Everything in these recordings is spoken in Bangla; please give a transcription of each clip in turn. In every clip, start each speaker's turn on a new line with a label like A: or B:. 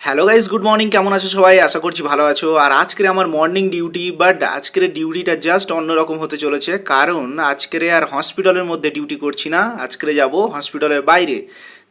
A: Hello guys, good morning. কেমন আছো সবাই? আশা করছি ভালো আছো। আর আজকের আমার মর্নিং ডিউটি, বাট আজকের ডিউটিটা জাস্ট অন্যরকম হতে চলেছে, কারণ আজকের আর হসপিটালের মধ্যে ডিউটি করছি না। আজকের যাব হসপিটালের বাইরে।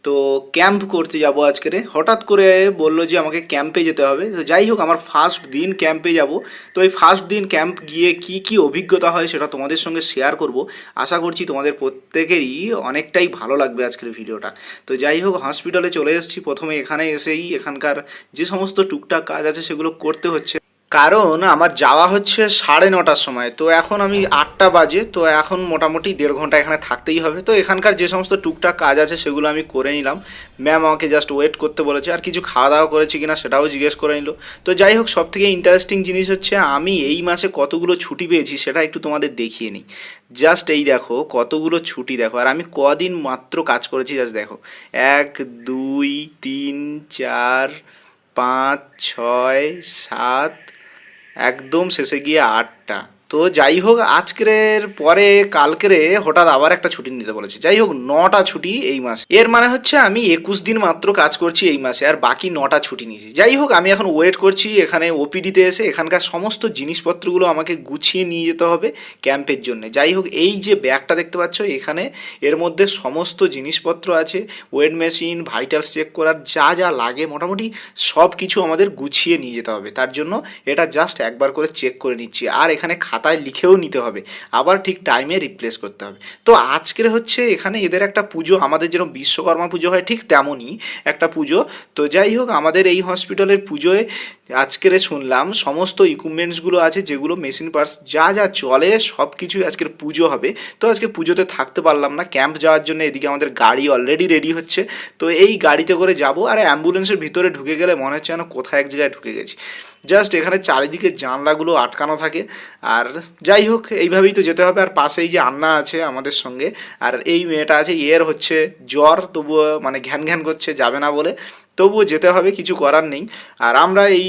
A: তো ক্যাম্প করতে যাব আজকের। হঠাৎ করে বললো যে আমাকে ক্যাম্পে যেতে হবে। তো যাই হোক, আমার ফার্স্ট দিন ক্যাম্পে যাব। তো এই ফার্স্ট দিন ক্যাম্প গিয়ে কি কি অভিজ্ঞতা হয় সেটা তোমাদের সঙ্গে শেয়ার করব। আশা করছি তোমাদের প্রত্যেকেরই অনেকটাই ভালো লাগবে আজকের ভিডিওটা। তো যাই হোক, হসপিটালে চলে এসেছি। প্রথমে এখানে এসেই এখানকার যে সমস্ত টুকটাক কাজ আছে সেগুলো করতে হচ্ছে, কারণ আমার যাওয়া হচ্ছে 9:30টার সময়। তো এখন আমি 8টা বাজে, তো এখন মোটামুটি 1.5 ঘন্টা এখানে থাকতেই হবে। তো এখানকার যে সমস্ত টুকটাক কাজ আছে সেগুলো আমি করে নিলাম। ম্যাম আমাকে জাস্ট ওয়েট করতে বলেছে, আর কিছু খাওয়া দাওয়া করেছি কিনা সেটাও জিজ্ঞেস করে নিল। তো যাই হোক, সব থেকে ইন্টারেস্টিং জিনিস হচ্ছে আমি এই মাসে কতগুলো ছুটি পেয়েছি সেটা একটু তোমাদের দেখিয়ে নিই। জাস্ট এই দেখো কতগুলো ছুটি দেখো, আর আমি কদিন মাত্র কাজ করেছি জাস্ট দেখো। 1 2 3 4 5 6 7, একদম শেষে গিয়ে 8টা। তো যাই হোক, আজকের পরে কালকেরে হঠাৎ আবার একটা ছুটি নিতে বলেছে। যাই হোক, 9টা ছুটি এই মাসে। এর মানে হচ্ছে আমি 21 দিন মাত্র কাজ করছি এই মাসে, আর বাকি 9টা ছুটি নিয়েছি। যাই হোক, আমি এখন ওয়েট করছি এখানে ওপিডিতে এসে। এখানকার সমস্ত জিনিসপত্রগুলো আমাকে গুছিয়ে নিয়ে যেতে হবে ক্যাম্পের জন্য। যাই হোক, এই যে ব্যাগটা দেখতে পাচ্ছ এখানে, এর মধ্যে সমস্ত জিনিসপত্র আছে। ওয়েট মেশিন, ভাইটালস চেক করার যা যা লাগে মোটামুটি সব কিছু আমাদের গুছিয়ে নিয়ে যেতে হবে। তার জন্য এটা জাস্ট একবার করে চেক করে নিচ্ছি, আর এখানে খাতায় লিখেও নিতে হবে, আবার ঠিক টাইমে রিপ্লেস করতে হবে। তো আজকের হচ্ছে এখানে এদের একটা পুজো, আমাদের যেরকম বিশ্বকর্মা পুজো হয় ঠিক তেমনই একটা পুজো। তো যাই হোক, আমাদের এই হসপিটালের পুজোয় আজকের শুনলাম সমস্ত ইকুইপমেন্টসগুলো আছে, যেগুলো মেশিন পার্টস যা যা চলে সব কিছুই আজকের পুজো হবে। তো আজকে পুজোতে থাকতে পারলাম না ক্যাম্প যাওয়ার জন্য। এদিকে আমাদের গাড়ি অলরেডি রেডি হচ্ছে। তো এই গাড়িতে করে যাব, আর অ্যাম্বুলেন্সের ভিতরে ঢুকে গেলে মনে হচ্ছে যেন কোথায় এক জায়গায় ঢুকে গেছি। জাস্ট এখানে চারিদিকে জানলাগুলো আটকানো থাকে। আর যাই হোক, এইভাবেই তো যেতে হবে। আর পাশেই যে আন্না আছে আমাদের সঙ্গে, আর এই মেয়েটা আছে, এর হচ্ছে জ্বর, তবুও মানে ঘ্যান ঘ্যান করছে যাবে না বলে, তবুও যেতে হবে, কিছু করার নেই। আর আমরা এই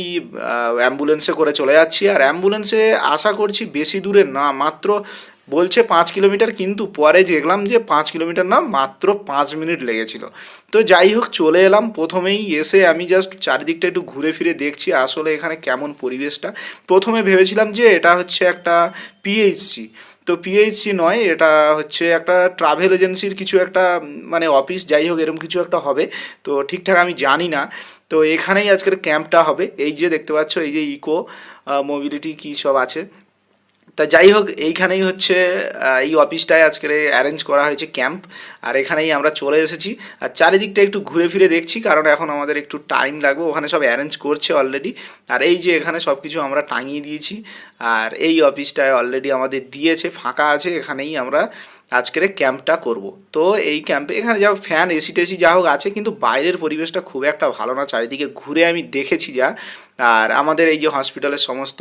A: অ্যাম্বুলেন্সে করে চলে যাচ্ছি। আর অ্যাম্বুলেন্সে আশা করছি বেশি দূরে না, মাত্র বলছে 5 কিলোমিটার, কিন্তু পরে দেখলাম যে 5 কিলোমিটার না, মাত্র 5 মিনিট লেগেছিল। তো যাই হোক, চলে এলাম। প্রথমেই এসে আমি জাস্ট চারিদিকটা একটু ঘুরে ফিরে দেখছি আসলে এখানে কেমন পরিবেশটা। প্রথমে ভেবেছিলাম যে এটা হচ্ছে একটা পিএইচসি, তো পিএইচসি নয়, এটা হচ্ছে একটা ট্রাভেল এজেন্সির কিছু একটা মানে অফিস। যাই হোক, এরকম কিছু একটা হবে, তো ঠিকঠাক আমি জানি না। তো এখানেই আজকের ক্যাম্পটা হবে। এই যে দেখতে পাচ্ছ, এই যে ইকো মোবিলিটি কী সব আছে। তা যাই হোক, এইখানেই হচ্ছে এই অফিসটায় আজকের অ্যারেঞ্জ করা হয়েছে ক্যাম্প। আর এখানেই আমরা চলে এসেছি। আর চারিদিকটা একটু ঘুরে ফিরে দেখছি, কারণ এখন আমাদের একটু টাইম লাগবে। ওখানে সব অ্যারেঞ্জ করছে অলরেডি। আর এই যে এখানে সব কিছু আমরা টাঙিয়ে দিয়েছি। আর এই অফিসটায় অলরেডি আমাদের দিয়েছে, ফাঁকা আছে। এখানেই আমরা আজকের ক্যাম্পটা করব। তো এই ক্যাম্পে এখানে যা ফ্যান, এসি টেসি যা হোক আছে, কিন্তু বাইরের পরিবেশটা খুব একটা ভালো না। চারিদিকে ঘুরে আমি দেখেছি যা। আর আমাদের এই যে হসপিটালের সমস্ত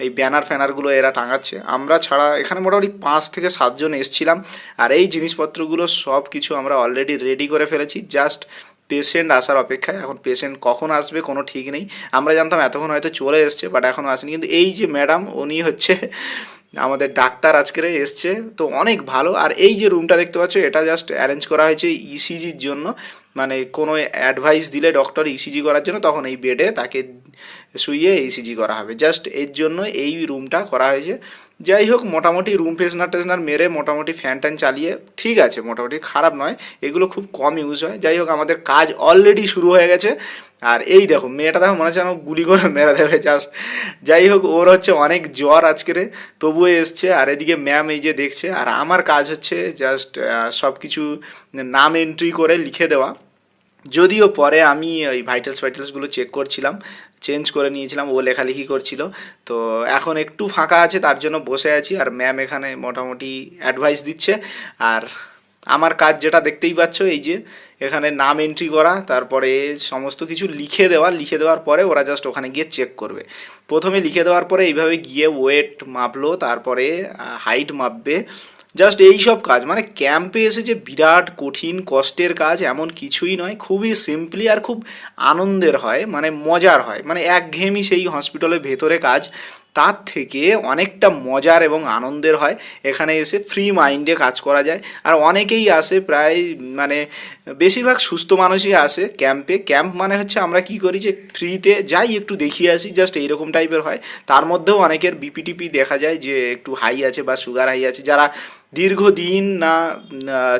A: এই ব্যানার ফ্যানারগুলো এরা টাঙাচ্ছে, আমরা ছাড়া এখানে মোটামুটি 5 থেকে 7 জন এসছিলাম। আর এই জিনিসপত্রগুলো সব কিছু আমরা অলরেডি রেডি করে ফেলেছি, জাস্ট পেশেন্ট আসার অপেক্ষায়। এখন পেশেন্ট কখন আসবে কোনো ঠিক নেই। আমরা জানতাম এতক্ষণ হয়তো চলে এসছে, বাট এখনও আসেনি। কিন্তু এই যে ম্যাডাম, উনি হচ্ছে আমাদের ডাক্তার আজকের এসছে, তো অনেক ভালো। আর এই যে রুমটা দেখতে পাচ্ছ, এটা জাস্ট অ্যারেঞ্জ করা হয়েছে ইসিজির জন্য। মানে কোনো অ্যাডভাইস দিলে ডক্টর ইসিজি করার জন্য, তখন এই বেডে তাকে শুইয়ে ইসিজি করা হবে। জাস্ট এর জন্য এই রুমটা করা হয়েছে। যাই হোক, মোটামুটি রুম ফ্রেশনার টেশনার মেরে মোটামুটি ফ্যান ট্যান চালিয়ে ঠিক আছে, মোটামুটি খারাপ নয়। এগুলো খুব কম ইউজ হয়। যাই হোক, আমাদের কাজ অলরেডি শুরু হয়ে গেছে। আর এই দেখো মেয়েটা, দেখো মনে হচ্ছে আমার গুলি করে মেরে দেবে জাস্ট। যাই হোক, ওর হচ্ছে অনেক জ্বর আজকের, তবুও এসছে। আর এদিকে ম্যাম এই যে দেখছে। আর আমার কাজ হচ্ছে জাস্ট সব কিছু নাম এন্ট্রি করে লিখে দেওয়া। যদিও পরে আমি ওই ভাইটালসগুলো চেক করছিলাম, চেঞ্জ করে নিয়েছিলাম, ও লেখালেখি করছিল। তো এখন একটু ফাঁকা আছে, তার জন্য বসে আছি। আর ম্যাম এখানে মোটামুটি অ্যাডভাইস দিচ্ছে। আর আমার কাজ যেটা দেখতেই পাচ্ছ, এই যে এখানে নাম এন্ট্রি করা, তারপরে সমস্ত কিছু লিখে দেওয়া। লিখে দেওয়ার পরে ওরা জাস্ট ওখানে গিয়ে চেক করবে। প্রথমে লিখে দেওয়ার পরে এইভাবে গিয়ে ওয়েট মাপলো, তারপরে হাইট মাপবে। জাস্ট এই সব কাজ, মানে ক্যাম্পে এসে যে বিরাট কঠিন কষ্টের কাজ এমন কিছুই নয়। খুবই সিম্পলি আর খুব আনন্দের হয়, মানে মজার হয়। মানে একঘেয়েমি সেই হসপিটালের ভেতরে কাজ, তার থেকে অনেকটা মজার এবং আনন্দের হয়। এখানে এসে ফ্রি মাইন্ডে কাজ করা যায়। আর অনেকেই আসে, প্রায় মানে বেশিরভাগ সুস্থ মানুষই আসে ক্যাম্পে। ক্যাম্প মানে হচ্ছে আমরা কি করি যে ফ্রিতে যাই, একটু দেখিয়ে আসি, জাস্ট এইরকম টাইপের হয়। তার মধ্যেও অনেকের বিপিটিপি দেখা যায় যে একটু হাই আছে বা সুগার হাই আছে, যারা দীর্ঘদিন না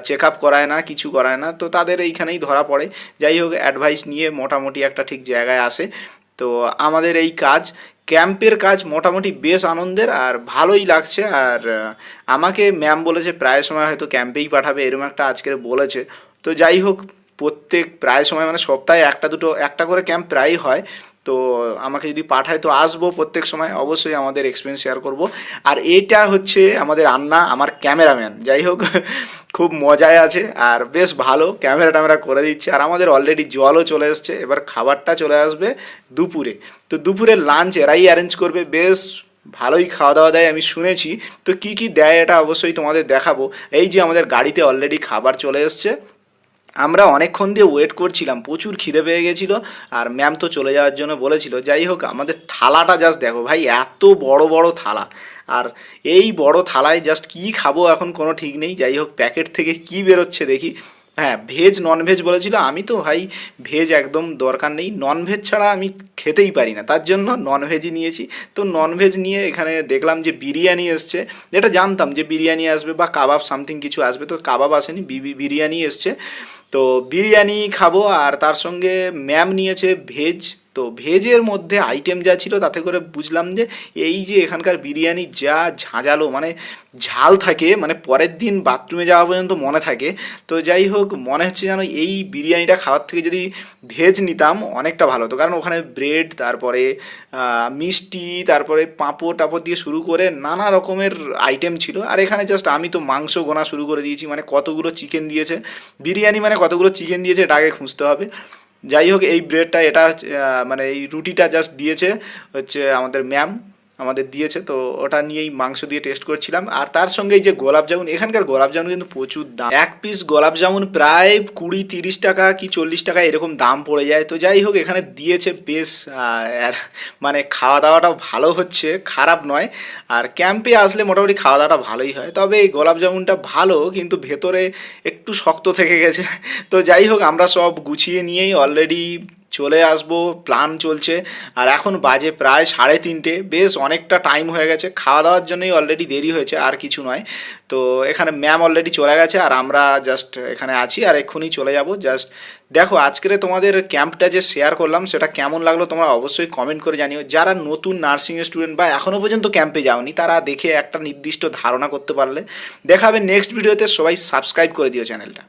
A: চেক আপ করায় না, কিছু করায় না, তো তাদের এইখানেই ধরা পড়ে। যাই হোক, অ্যাডভাইস নিয়ে মোটামুটি একটা ঠিক জায়গায় আসে। তো আমাদের এই কাজ, ক্যাম্পের কাজ মোটামুটি বেশ আনন্দের আর ভালোই লাগছে। আর আমাকে ম্যাম বলেছে প্রায় সময় হয়তো ক্যাম্পেই পাঠাবে, এরকম একটা আজকের বলেছে। তো যাই হোক, প্রত্যেক প্রায় সময় মানে সপ্তাহে একটা দুটো একটা করে ক্যাম্প প্রায়ই হয়। তো আমাকে যদি পাঠায় তো আসবো প্রত্যেক সময়, অবশ্যই আমাদের এক্সপিরিয়েন্স শেয়ার করব। আর এটা হচ্ছে আমাদের আন্না, আমার ক্যামেরাম্যান। যাই হোক, খুব মজায় আছে আর বেশ ভালো ক্যামেরা ট্যামেরা করে দিচ্ছে। আর আমাদের অলরেডি জলও চলে এসছে, এবার খাবারটা চলে আসবে দুপুরে। তো দুপুরে লাঞ্চ এরাই অ্যারেঞ্জ করবে, বেশ ভালোই খাওয়া দাওয়া দেয় আমি শুনেছি। তো কি কি দেয় এটা অবশ্যই তোমাদের দেখাবো। এই যে আমাদের গাড়িতে অলরেডি খাবার চলে এসছে, আমরা অনেকক্ষণ দিয়ে ওয়েট করছিলাম, প্রচুর খিদে পেয়ে গেছিলো। আর ম্যাম তো চলে যাওয়ার জন্য বলেছিল। যাই হোক, আমাদের থালাটা জাস্ট দেখো ভাই, এত বড় বড় থালা। আর এই বড় থালায় জাস্ট কী খাবো এখন কোনো ঠিক নেই। যাই হোক, প্যাকেট থেকে কি বেরোচ্ছে দেখি। হ্যাঁ, ভেজ নন ভেজ বলেছিল, আমি তো ভাই ভেজ একদম দরকার নেই, নন ভেজ ছাড়া আমি খেতেই পারি না, তার জন্য নন ভেজই নিয়েছি। তো নন ভেজ নিয়ে এখানে দেখলাম যে বিরিয়ানি এসছে, যেটা জানতাম যে বিরিয়ানি আসবে বা কাবাব সামথিং কিছু আসবে, তো কাবাব আসেনি, বিরিয়ানি এসছে। তো বিরিয়ানি খাবো। আর তার সঙ্গে ম্যাম নিয়েছে ভেজ। তো ভেজের মধ্যে আইটেম যা ছিল তাতে করে বুঝলাম যে এই যে এখানকার বিরিয়ানি যা ঝাঁঝালো, মানে ঝাল থাকে, মানে পরের দিন বাথরুমে যাওয়া পর্যন্ত মনে থাকে। তো যাই হোক, মনে হচ্ছে যেন এই বিরিয়ানিটা খাওয়ার থেকে যদি ভেজ নিতাম অনেকটা ভালো হতো, কারণ ওখানে ব্রেড, তারপরে মিষ্টি, তারপরে পাঁপড় টাপড় দিয়ে শুরু করে নানা রকমের আইটেম ছিল। আর এখানে জাস্ট আমি তো মাংস গোনা শুরু করে দিয়েছি, মানে কতগুলো চিকেন দিয়েছে বিরিয়ানি, মানে কতগুলো চিকেন দিয়েছে এটা আগে খুঁজতে হবে। যাই হোক, এই ব্রেডটা এটা মানে এই রুটিটা জাস্ট দিয়েছে হচ্ছে আমাদের ম্যাম আমাদের দিয়েছে। তো ওটা নিয়েই মাংস দিয়ে টেস্ট করছিলাম। আর তার সঙ্গে এই যে গোলাপ জামুন, এখানকার গোলাপ জামুন কিন্তু প্রচুর দাম। এক পিস গোলাপ জামুন প্রায় 20-30 টাকা কি 40 টাকা এরকম দাম পড়ে যায়। তো যাই হোক, এখানে দিয়েছে বেশ আর মানে খাওয়া দাওয়াটাও ভালো হচ্ছে, খারাপ নয়। আর ক্যাম্পে আসলে মোটামুটি খাওয়া দাওয়াটা ভালোই হয়। তবে এই গোলাপ জামুনটা ভালো, কিন্তু ভেতরে একটু শক্ত থেকে গেছে। তো যাই হোক, আমরা সব গুছিয়ে নিয়েই অলরেডি চলে আসবো, প্ল্যান চলছে। আর এখন বাজে প্রায় 3:30, বেশ অনেকটা টাইম হয়ে গেছে, খাওয়া দাওয়ার জন্যই অলরেডি দেরি হয়েছে, আর কিছু নয়। তো এখানে ম্যাম অলরেডি চলে গেছে আর আমরা জাস্ট এখানে আছি, আর এক্ষুনি চলে যাব। জাস্ট দেখো, আজকের তোমাদের ক্যাম্পটা যে শেয়ার করলাম সেটা কেমন লাগলো তোমরা অবশ্যই কমেন্ট করে জানিও। যারা নতুন নার্সিং স্টুডেন্ট বা এখনও পর্যন্ত ক্যাম্পে যাওনি, তারা দেখে একটা নির্দিষ্ট ধারণা করতে পারলে। দেখা হবে নেক্সট ভিডিওতে, সবাই সাবস্ক্রাইব করে দিও চ্যানেলটা।